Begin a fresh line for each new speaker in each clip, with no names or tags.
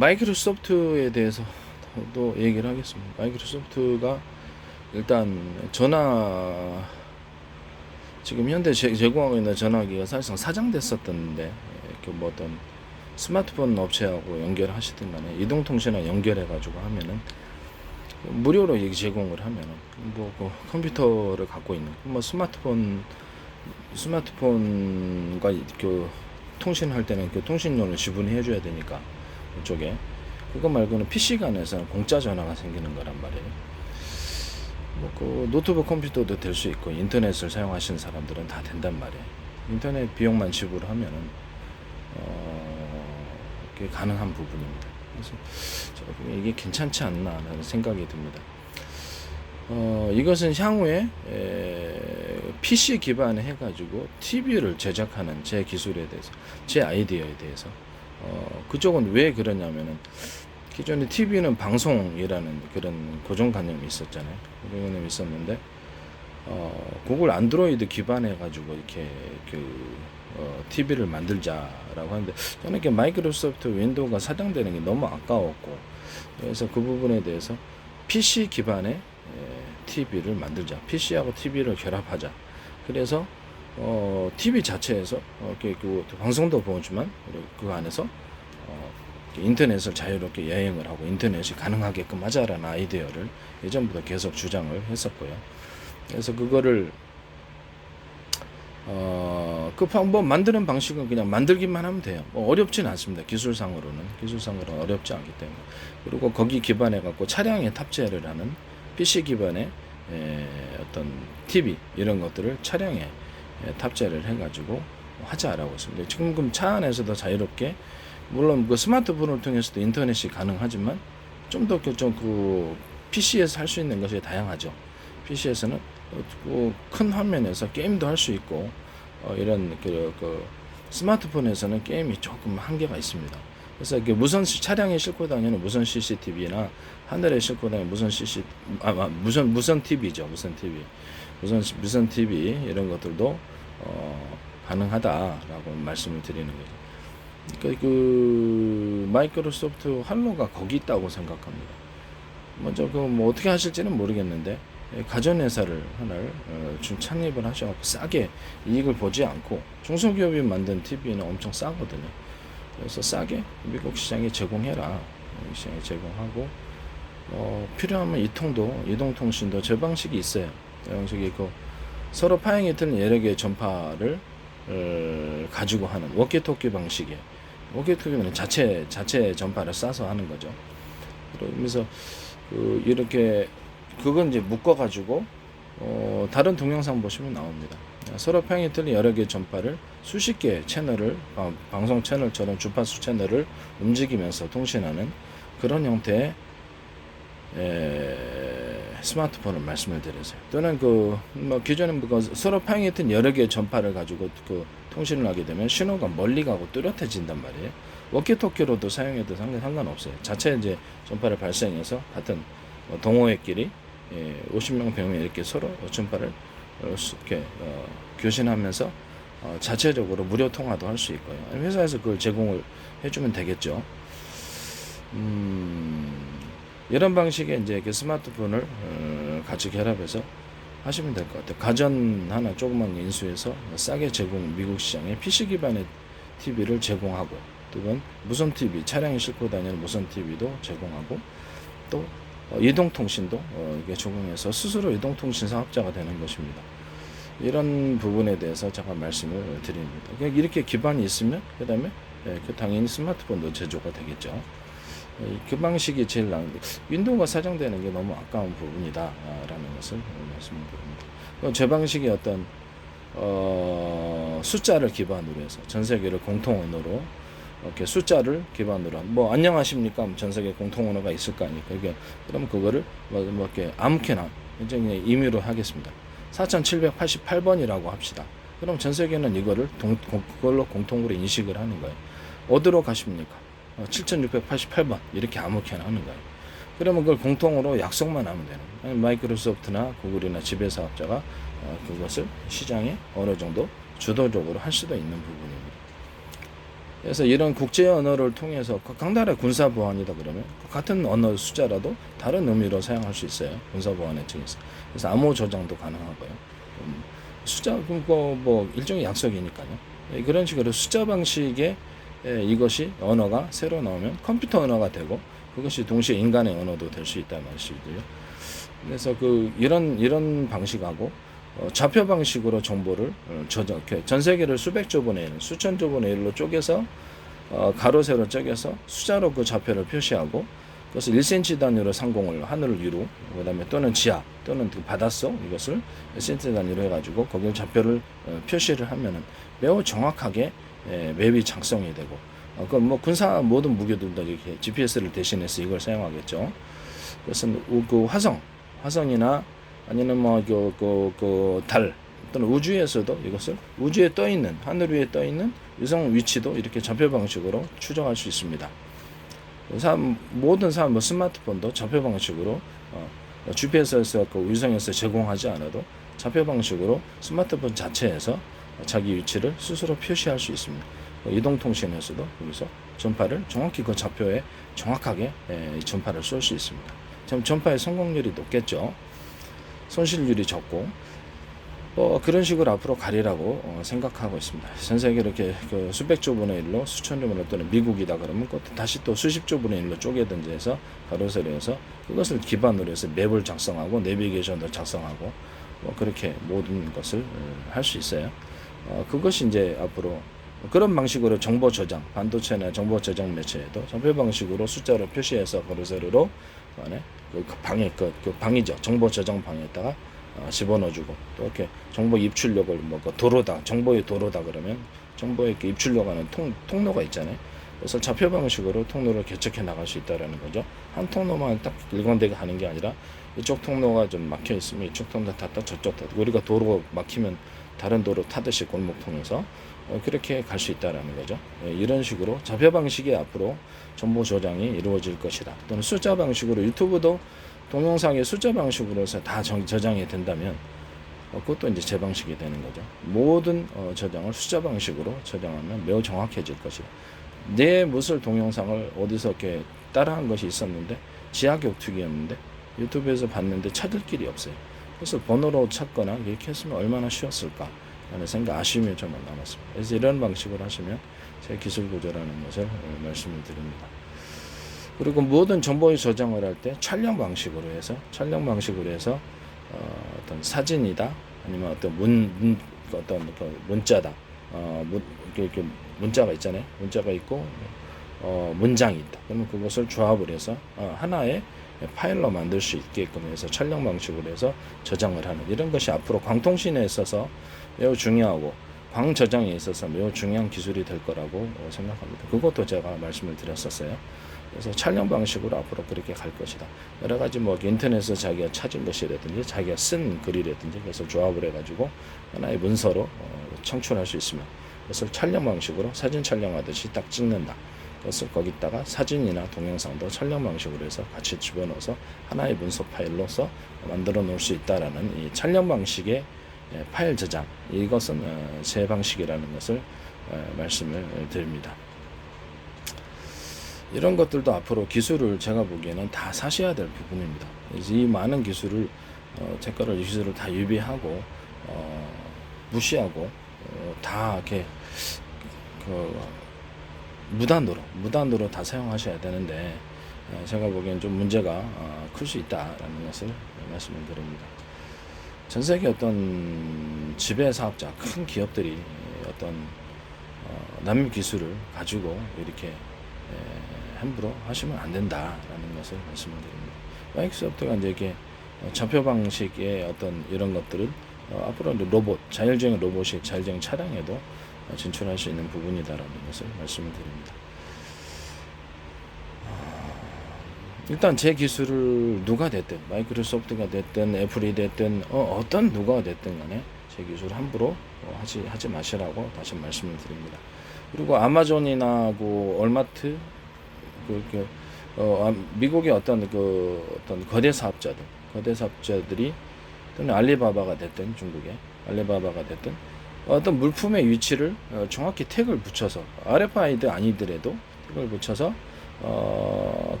마이크로소프트에 대해서도 얘기를 하겠습니다. 마이크로소프트가 일단 지금 현대 제공하고 있는 전화기가 사실상 사장됐었던데, 뭐 어떤 스마트폰 업체하고 연결하시든 간에 이동통신과 연결해가지고 하면은 무료로 제공을 하면은 그 컴퓨터를 갖고 있는 스마트폰과 통신할 때는 통신료를 지불해 줘야 되니까 이쪽에 그거 말고는 PC 간에서는 공짜 전화가 생기는 거란 말이에요. 노트북 컴퓨터도 될 수 있고 인터넷을 사용하시는 사람들은 다 된단 말이에요. 인터넷 비용만 지불하면은 그게 가능한 부분입니다. 그래서 이게 괜찮지 않나라는 생각이 듭니다. 이것은 향후에 PC 기반에 해가지고 TV를 제작하는 제 기술에 대해서, 제 아이디어에 대해서, 그쪽은 왜 그러냐면은 기존에 TV는 방송이라는 그런 고정관념이 있었잖아요. 고정관념이 있었는데, 구글 안드로이드 기반해 가지고 이렇게 TV를 만들자라고 하는데, 저는 이렇게 마이크로소프트 윈도우가 사장되는 게 너무 아까웠고, 그래서 그 부분에 대해서 PC 기반의 TV를 만들자. PC하고 TV를 결합하자. 그래서 TV 자체에서 방송도 보지만 그 안에서 인터넷을 자유롭게 여행을 하고 인터넷이 가능하게끔 하자라는 아이디어를 예전부터 계속 주장을 했었고요. 그래서 그거를 그 방법 만드는 방식은 그냥 만들기만 하면 돼요. 어렵진 않습니다. 기술상으로는 어렵지 않기 때문에. 그리고 거기 기반해 갖고 차량에 탑재를 하는 PC 기반의 어떤 TV 이런 것들을 차량에 탑재를 해가지고 하자라고 했습니다. 지금 차 안에서도 자유롭게, 물론 그 스마트폰을 통해서도 인터넷이 가능하지만 좀 더 PC에서 할 수 있는 것이 다양하죠. PC에서는 큰 화면에서 게임도 할 수 있고, 이런 스마트폰에서는 게임이 조금 한계가 있습니다. 그래서 무선 차량에 싣고 다니는 무선 CCTV나 하늘에 싣고 다니는 무선 TV죠. 무선 TV 이런 것들도 가능하다라고 말씀을 드리는 거죠. 마이크로소프트 활로가 거기 있다고 생각합니다. 먼저 뭐 어떻게 하실지는 모르겠는데, 가전회사를 하나를 창립을 하셔서 싸게 이익을 보지 않고, 중소기업이 만든 TV는 엄청 싸거든요. 그래서 싸게 미국 시장에 제공해라. 시장에 제공하고, 필요하면 이동통신도 저 방식이 있어요. 저 방식이 있고, 서로 파행이 트는 여러 개의 전파를 가지고 하는 워키토키 방식이에요. 워키토키는 자체 전파를 싸서 하는 거죠. 그러면서 이렇게 그건 이제 묶어가지고 다른 동영상 보시면 나옵니다. 서로 평이 틀린 여러 개의 전파를 수십 개의 채널을, 방송 채널처럼 주파수 채널을 움직이면서 통신하는 그런 형태의 스마트폰을 말씀을 드렸어요. 또는 기존에 서로 평이 틀린 여러 개의 전파를 가지고 통신을 하게 되면 신호가 멀리 가고 뚜렷해진단 말이에요. 워키토키로도 사용해도 상관없어요. 자체 이제 전파를 발생해서 같은 동호회끼리 50명, 100명 이렇게 서로 전파를 이렇게 교신하면서 자체적으로 무료 통화도 할 수 있고요. 회사에서 그걸 제공을 해주면 되겠죠. 이런 방식의 이제 스마트폰을 같이 결합해서 하시면 될 것 같아요. 가전 하나 조그만 인수해서 싸게 미국 시장에 PC 기반의 TV를 제공하고, 또는 무선 TV, 차량에 싣고 다니는 무선 TV도 제공하고, 또 이동통신도 이게 제공해서 스스로 이동통신 사업자가 되는 것입니다. 이런 부분에 대해서 잠깐 말씀을 드립니다. 그냥 이렇게 기반이 있으면 그다음에 당연히 스마트폰도 제조가 되겠죠. 그 방식이 제일 나은데, 윈도우가 사장되는 게 너무 아까운 부분이다라는 것을 말씀드립니다. 제 방식이 어떤 숫자를 기반으로 해서 전 세계를 공통 언어로, 이렇게 숫자를 기반으로 한, 안녕하십니까? 전 세계 공통 언어가 있을 거 아닙니까? 그럼 그거를 이렇게 아무렇게나 굉장히 임의로 하겠습니다. 4788번이라고 합시다. 그럼 전 세계는 이거를 그걸로 공통으로 인식을 하는 거예요. 어디로 가십니까? 7688번 이렇게 아무렇게나 하는 거예요. 그러면 그걸 공통으로 약속만 하면 되는 거예요. 마이크로소프트나 구글이나 지배사업자가 그것을 시장에 어느 정도 주도적으로 할 수도 있는 부분입니다. 그래서 이런 국제 언어를 통해서 강나라의 군사 보안이다 그러면 같은 언어 숫자라도 다른 의미로 사용할 수 있어요. 군사 보안의 측에서. 그래서 암호 저장도 가능하고요. 숫자 뭐 일종의 약속이니까요. 그런 식으로 숫자 방식의 이것이 언어가 새로 나오면 컴퓨터 언어가 되고 그것이 동시에 인간의 언어도 될 수 있다는 말이고요. 그래서 이런 방식하고 좌표 방식으로 정보를 저장, 전 세계를 수백 조분의 1, 수천 조분의 1로 쪼개서 가로 세로 쪼개서 숫자로 그 좌표를 표시하고 그것을 1cm 단위로 상공을 하늘 위로 그다음에 또는 지하 또는 그 바닷속 이것을 1cm 단위로 해가지고 거기를 좌표를 표시를 하면은 매우 정확하게 맵이 작성이 되고 그 뭐 군사 모든 무기들도 이렇게 GPS를 대신해서 이걸 사용하겠죠. 그래서 그 화성이나 아니면 뭐 달 또는 우주에서도 이것을 우주에 떠 있는 하늘 위에 떠 있는 위성 위치도 이렇게 좌표 방식으로 추적할 수 있습니다. 모든 뭐 스마트폰도 좌표 방식으로 GPS에서 그 위성에서 제공하지 않아도 좌표 방식으로 스마트폰 자체에서 자기 위치를 스스로 표시할 수 있습니다. 이동통신에서도 여기서 전파를 정확히 그 좌표에 정확하게 전파를 쏠 수 있습니다. 전파의 성공률이 높겠죠. 손실률이 적고 그런 식으로 앞으로 가리라고 생각하고 있습니다. 전 세계 이렇게 그 수백 조분의 1로 수천 조분의 또는 미국이다 그러면 다시 또 수십 조분의 1로 쪼개든지 해서 가로세로 해서 그것을 기반으로 해서 맵을 작성하고 내비게이션도 작성하고 그렇게 모든 것을 할 수 있어요. 그것이 이제 앞으로 그런 방식으로 정보 저장, 반도체나 정보 저장 매체에도 좌표 방식으로 숫자로 표시해서 가로세로로 안에 그 방이죠. 정보 저장 방에다가 집어넣어주고 또 이렇게 정보 입출력을 정보의 도로다 그러면 정보의 입출력하는 통로가 있잖아요. 그래서 좌표 방식으로 통로를 개척해 나갈 수 있다라는 거죠. 한 통로만 딱 일관되게 하는 게 아니라 이쪽 통로가 좀 막혀 있으면 이쪽 통로 탔다 저쪽 탔다 우리가 도로 막히면 다른 도로 타듯이 골목 통해서 그렇게 갈 수 있다라는 거죠. 이런 식으로 좌표 방식이 앞으로 정보 저장이 이루어질 것이다. 또는 숫자 방식으로 유튜브도 동영상의 숫자 방식으로 해서 다 저장이 된다면 그것도 이제 제 방식이 되는 거죠. 모든 저장을 숫자 방식으로 저장하면 매우 정확해질 것이다. 내 무술 동영상을 어디서 이렇게 따라한 것이 있었는데 지하격투기였는데 유튜브에서 봤는데 찾을 길이 없어요. 그래서 번호로 찾거나 이렇게 했으면 얼마나 쉬웠을까 라는 생각, 아쉬움이 정말 남았습니다. 그래서 이런 방식으로 하시면 제 기술 구조라는 것을 말씀을 드립니다. 그리고 모든 정보의 저장을 할 때 촬영 방식으로 해서 어떤 사진이다 아니면 어떤 문자다 이렇게 문자가 있잖아요. 문자가 있고 문장이 있다. 그러면 그것을 조합을 해서 하나의 파일로 만들 수 있게끔 해서 촬영 방식으로 해서 저장을 하는 이런 것이 앞으로 광통신에 있어서 매우 중요하고 광 저장에 있어서 매우 중요한 기술이 될 거라고 생각합니다. 그것도 제가 말씀을 드렸었어요. 그래서 촬영 방식으로 앞으로 그렇게 갈 것이다. 여러 가지 인터넷에서 자기가 찾은 것이라든지 자기가 쓴 글이라든지 그래서 조합을 해가지고 하나의 문서로 청출할 수 있으면 그래서 촬영 방식으로 사진 촬영하듯이 딱 찍는다. 그래서 거기다가 사진이나 동영상도 촬영 방식으로 해서 같이 집어넣어서 하나의 문서 파일로서 만들어 놓을 수 있다라는 이 촬영 방식의 파일 저장 이것은 제 방식이라는 것을 말씀을 드립니다. 이런 것들도 앞으로 기술을 제가 보기에는 다 사셔야 될 부분입니다. 이 많은 기술을 제 거를 이 기술을 다 유비하고 무시하고 다 이렇게 무단으로 다 사용하셔야 되는데 제가 보기엔 좀 문제가 클 수 있다라는 것을 말씀을 드립니다. 전 세계 어떤 지배 사업자, 큰 기업들이 어떤 남의 기술을 가지고 이렇게 함부로 하시면 안 된다라는 것을 말씀을 드립니다. 마이크로소프트가 이제 이렇게 좌표 방식의 어떤 이런 것들은 앞으로 로봇, 자율주행 로봇이 자율주행 차량에도 진출할 수 있는 부분이다라는 것을 말씀을 드립니다. 일단 제 기술을 누가 됐든 마이크로소프트가 됐든 애플이 됐든 어떤 누가 됐든 간에 제 기술을 함부로 하지 마시라고 다시 말씀을 드립니다. 그리고 아마존이나 월마트 미국의 어떤 거대 사업자들이 또는 알리바바가 됐든 중국의 알리바바가 됐든 어떤 물품의 위치를 정확히 태그를 붙여서 RFID 아니더라도 태그를 붙여서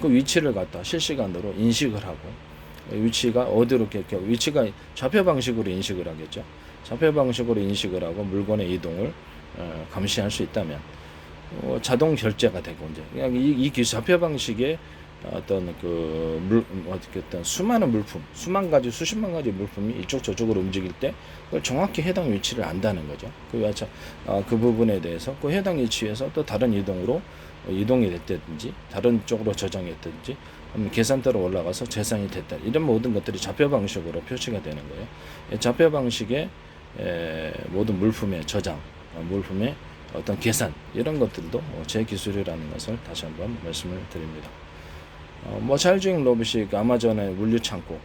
그 위치를 갖다 실시간으로 인식을 하고 위치가 어디로 이렇게 위치가 좌표 방식으로 인식을 하겠죠. 좌표 방식으로 인식을 하고 물건의 이동을 감시할 수 있다면 자동 결제가 되고 이제 그냥 이 좌표 방식의 어떤 어떤 수많은 물품, 수만 가지, 수십만 가지 물품이 이쪽 저쪽으로 움직일 때 그걸 정확히 해당 위치를 안다는 거죠. 그 부분에 대해서 그 해당 위치에서 또 다른 이동으로 이동이 됐든지 다른 쪽으로 저장했든지 계산대로 올라가서 재산이 됐다. 이런 모든 것들이 좌표 방식으로 표시가 되는 거예요. 좌표 방식의 모든 물품의 저장, 물품의 어떤 계산 이런 것들도 제 기술이라는 것을 다시 한번 말씀을 드립니다. 자율주행 로봇이 아마존의 물류창고,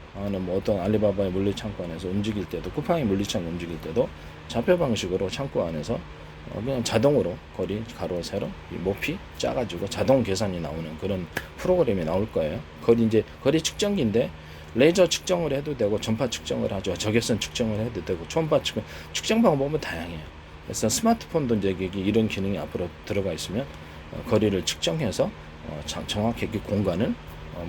어떤 알리바바의 물류창고 안에서 움직일 때도, 쿠팡의 물류창고 움직일 때도 좌표 방식으로 창고 안에서 그냥 자동으로 거리, 가로, 세로, 높이 짜가지고 자동 계산이 나오는 그런 프로그램이 나올 거예요. 거리 측정기인데 레이저 측정을 해도 되고 전파 측정을 하죠. 적외선 측정을 해도 되고 초음파 측정 방법은 다양해요. 그래서 스마트폰도 이제 이런 기능이 앞으로 들어가 있으면 거리를 측정해서 정확히 그 공간을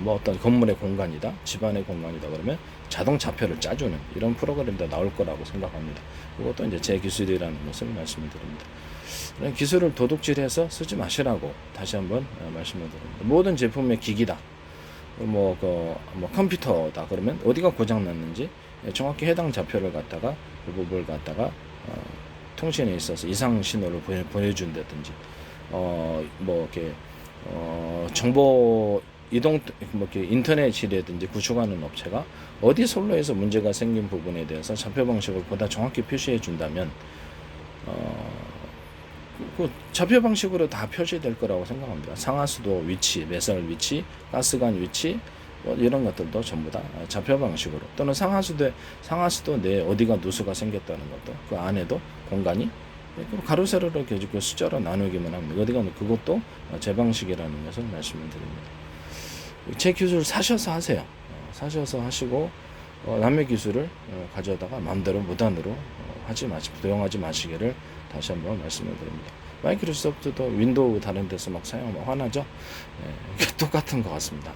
어떤 건물의 공간이다, 집안의 공간이다 그러면 자동 좌표를 짜주는 이런 프로그램도 나올 거라고 생각합니다. 이것도 이제 제 기술이라는 것을 말씀을 드립니다. 그런 기술을 도둑질해서 쓰지 마시라고 다시 한번 말씀을 드립니다. 모든 제품의 기기다, 컴퓨터다 그러면 어디가 고장 났는지 정확히 해당 좌표를 갖다가 그 부분을 갖다가 통신에 있어서 이상 신호를 보내준다든지 이렇게 정보 이동 이렇게 인터넷이라든지 구축하는 업체가 어디 선로에서 문제가 생긴 부분에 대해서 좌표 방식을 보다 정확히 표시해 준다면 그 좌표 방식으로 다 표시될 거라고 생각합니다. 상하수도 위치, 매설 위치, 가스관 위치 이런 것들도 전부 다 좌표 방식으로 또는 상하수도 내 어디가 누수가 생겼다는 것도 그 안에도 공간이 가로 세로로 이렇게 숫자로 나누기만 합니다. 어디가 그것도 제 방식이라는 것을 말씀을 드립니다. 제 기술 사셔서 하세요. 사셔서 하시고 남의 기술을 가져다가 마음대로 무단으로 도용하지 마시기를 다시 한번 말씀을 드립니다. 마이크로소프트도 윈도우 다른 데서 막 사용하면 화나죠? 똑같은 것 같습니다.